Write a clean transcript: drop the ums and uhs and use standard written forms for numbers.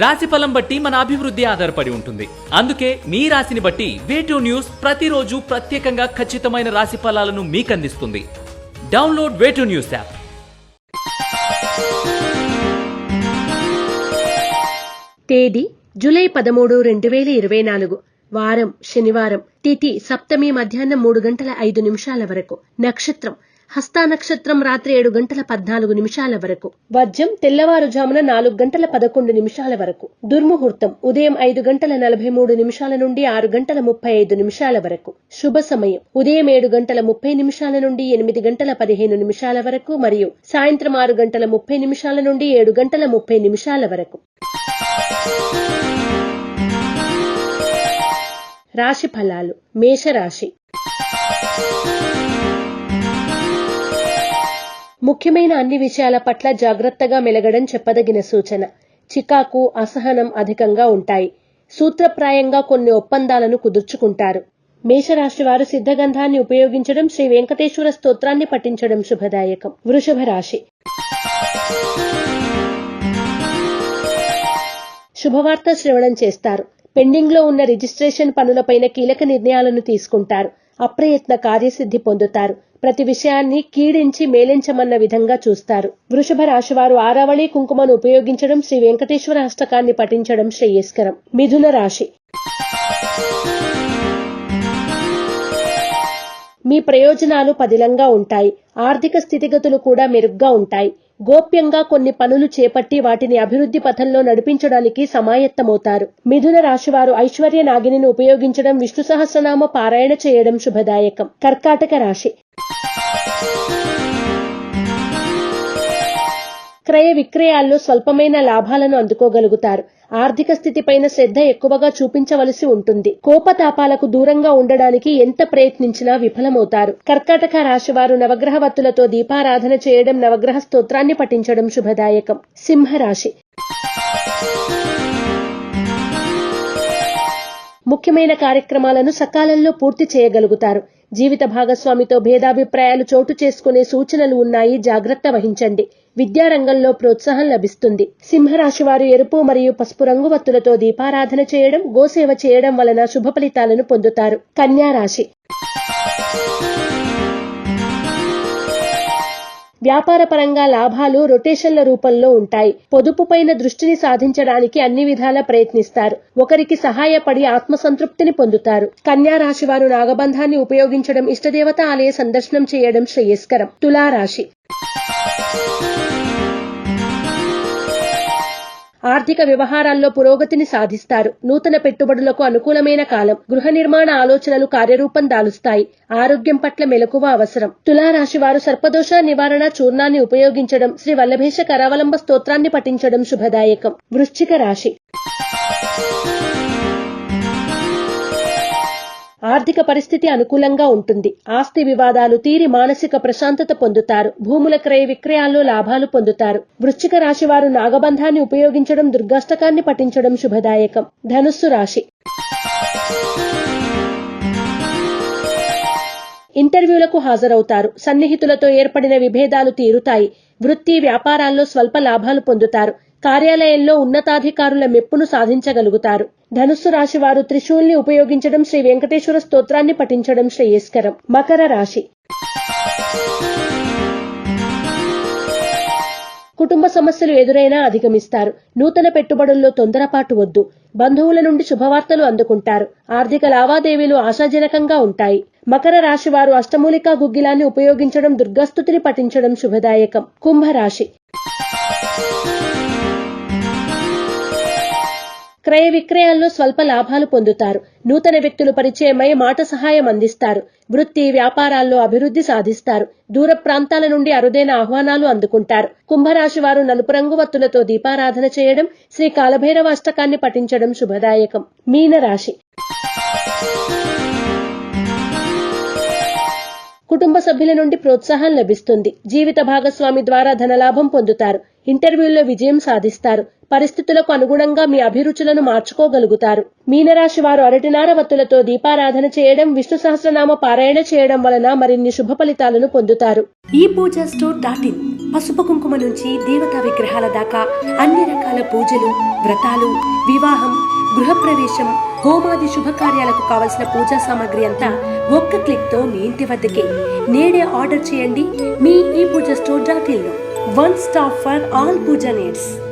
రాశి ఫలం బట్టి మన అభివృద్ధి ఆధారపడి ఉంటుంది. అందుకే మీ రాశిని బట్టి వే2 న్యూస్ ప్రతిరోజు ప్రత్యేకంగా ఖచ్చితమైన రాశి ఫలాలను మీకు అందిస్తుంది. Download way two news app. తేదీ జూలై 13, 2024. వారం శనివారం. తిథి సప్తమి మధ్యాహ్నం 3:05 వరకు. నక్షత్రం హస్త నక్షత్రం రాత్రి 7:14 వరకు. వర్జం తెల్లవారుజామున 4:11 వరకు. దుర్ముహూర్తం ఉదయం 5:43 నుండి 6:35 వరకు. శుభ సమయం ఉదయం 7:30 నుండి 8:15 వరకు మరియు సాయంత్రం 6:30 నుండి 7:30 వరకు. రాశి ఫలాలు. మేషరాశి. ముఖ్యమైన అన్ని విషయాల పట్ల జాగ్రత్తగా మెలగడం చెప్పదగిన సూచన. చికాకు, అసహనం అధికంగా ఉంటాయి. సూత్రప్రాయంగా కొన్ని ఒప్పందాలను కుదుర్చుకుంటారు. మేషరాశి వారు సిద్ధగంధాన్ని ఉపయోగించడం, శ్రీ వెంకటేశ్వర స్తోత్రాన్ని పఠించడం శుభదాయకం. వృషభ రాశి. శుభవార్త శ్రవణం చేస్తారు. పెండింగ్ లో ఉన్న రిజిస్ట్రేషన్ పనులపైన కీలక నిర్ణయాలను తీసుకుంటారు. అప్రయత్న కార్యసిద్ధి పొందుతారు. ప్రతి విషయాన్ని కీడించి మేలించమన్న విధంగా చూస్తారు. వృషభ రాశివారు ఆరావళి కుంకుమను ఉపయోగించడం, శ్రీ వెంకటేశ్వర అష్టకాన్ని పఠించడం శ్రేయస్కరం. మిథున రాశి. మీ ప్రయోజనాలు పదిలంగా ఉంటాయి. ఆర్థిక స్థితిగతులు కూడా మెరుగ్గా ఉంటాయి. గోప్యంగా కొన్ని పనులు చేపట్టి వాటిని అభివృద్ధి పథంలో నడిపించడానికి సమాయత్తమవుతారు. మిథున రాశివారు ఐశ్వర్య నాగిని ఉపయోగించడం, విష్ణు సహస్రనామ పారాయణ చేయడం శుభదాయకం. కర్కాటక రాశి. క్రయ విక్రయాల్లో స్వల్పమైన లాభాలను అందుకోగలుగుతారు. ఆర్థిక స్థితిపైన శ్రద్ధ ఎక్కువగా చూపించవలసి ఉంటుంది. కోపతాపాలకు దూరంగా ఉండడానికి ఎంత ప్రయత్నించినా విఫలమవుతారు. కర్కాటక రాశివారు నవగ్రహ వత్తులతో దీపారాధన చేయడం, నవగ్రహ స్తోత్రాన్ని పఠించడం శుభదాయకం. సింహరాశి. ముఖ్యమైన కార్యక్రమాలను సకాలంలో పూర్తి చేయగలుగుతారు. జీవిత భాగస్వామితో భేదాభిప్రాయాలు చోటు చేసుకునే సూచనలు ఉన్నాయి. జాగ్రత్త వహించండి. విద్యారంగంలో ప్రోత్సాహం లభిస్తుంది. సింహరాశి వారు ఎరుపు మరియు పసుపు రంగు వత్తులతో దీపారాధన చేయడం, గోసేవ చేయడం వలన శుభ ఫలితాలను పొందుతారు. కన్యా రాశి. వ్యాపార పరంగా లాభాలు రొటేషన్ల రూపంలో ఉంటాయి. పొదుపు పైన దృష్టిని సాధించడానికి అన్ని విధాలా ప్రయత్నిస్తారు. ఒకరికి సహాయపడి ఆత్మసంతృప్తిని పొందుతారు. కన్యా రాశి వారు నాగబంధాన్ని ఉపయోగించడం, ఇష్టదేవత ఆలయ సందర్శనం చేయడం శ్రేయస్కరం. తులారాశి. ఆర్థిక వ్యవహారాల్లో పురోగతిని సాధిస్తారు. నూతన పెట్టుబడులకు అనుకూలమైన కాలం. గృహ నిర్మాణ ఆలోచనలు కార్యరూపం దాలుస్తాయి. ఆరోగ్యం పట్ల మెలకువ అవసరం. తులారాశి వారు సర్పదోష నివారణ చూర్ణాన్ని ఉపయోగించడం, శ్రీ వల్లభేష కరావలంబ స్తోత్రాన్ని పఠించడం శుభదాయకం. వృశ్చిక రాశి. ఆర్థిక పరిస్థితి అనుకూలంగా ఉంటుంది. ఆస్తి వివాదాలు తీరి మానసిక ప్రశాంతత పొందుతారు. భూముల క్రయ విక్రయాల్లో లాభాలు పొందుతారు. వృశ్చిక రాశి వారు నాగబంధాన్ని ఉపయోగించడం, దుర్గాష్టకాన్ని పఠించడం శుభదాయకం. ధనుస్సు రాశి. ఇంటర్వ్యూలకు హాజరవుతారు. సన్నిహితులతో ఏర్పడిన విభేదాలు తీరుతాయి. వృత్తి వ్యాపారాల్లో స్వల్ప లాభాలు పొందుతారు. కార్యాలయంలో ఉన్నతాధికారుల మెప్పును సాధించగలుగుతారు. ధనుస్సు రాశి వారు త్రిశూల్ని ఉపయోగించడం, శ్రీ వెంకటేశ్వర స్తోత్రాన్ని పఠించడం శ్రేయస్కరం. మకర రాశి. కుటుంబ సమస్యలు ఎదురైనా అధిగమిస్తారు. నూతన పెట్టుబడుల్లో తొందరపాటు వద్దు. బంధువుల నుండి శుభవార్తలు అందుకుంటారు. ఆర్థిక లావాదేవీలు ఆశాజనకంగా ఉంటాయి. మకర రాశి వారు అష్టమూలికా గుగ్గిలాన్ని ఉపయోగించడం, దుర్గాస్తుతిని పఠించడం శుభదాయకం. కుంభరాశి. క్రయ విక్రయాల్లో స్వల్ప లాభాలు పొందుతారు. నూతన వ్యక్తులు పరిచయమై మాట సహాయం అందిస్తారు. వృత్తి వ్యాపారాల్లో అభివృద్ధి సాధిస్తారు. దూర ప్రాంతాల నుండి అరుదైన ఆహ్వానాలు అందుకుంటారు. కుంభరాశి వారు నలుపు రంగు వత్తులతో దీపారాధన చేయడం, శ్రీ కాలభైరవ అష్టకాన్ని పఠించడం శుభదాయకం. మీనరాశి. కుటుంబ సభ్యుల నుండి ప్రోత్సాహం లభిస్తుంది. జీవిత భాగస్వామి ద్వారా ధనలాభం పొందుతారు. ఇంటర్వ్యూల్లో విజయం సాధిస్తారు. పరిస్థితులకు అనుగుణంగా మీ అభిరుచులను మార్చుకోగలుగుతారు. మీనరాశి వారు అరటినార వత్తులతో దీపారాధన చేయడం, విష్ణు సహస్రనామ పారాయణ చేయడం వలన మరిన్ని శుభ ఫలితాలను పొందుతారు. ePoojaStore.in పసుపు కుంకుమ నుంచి దేవతా విగ్రహాల దాకా అన్ని రకాల పూజలు, వ్రతాలు, వివాహం, గృహప్రవేశం, హోమాది శుభకార్యాలకు కావలసిన పూజా సామాగ్రి అంతా ఒక్క క్లిక్ తో మీ ఇంటి వద్దకే. నేడే ఆర్డర్ చేయండి మీ ఈ పూజ స్టోర్.in లో. One stop for all pooja needs.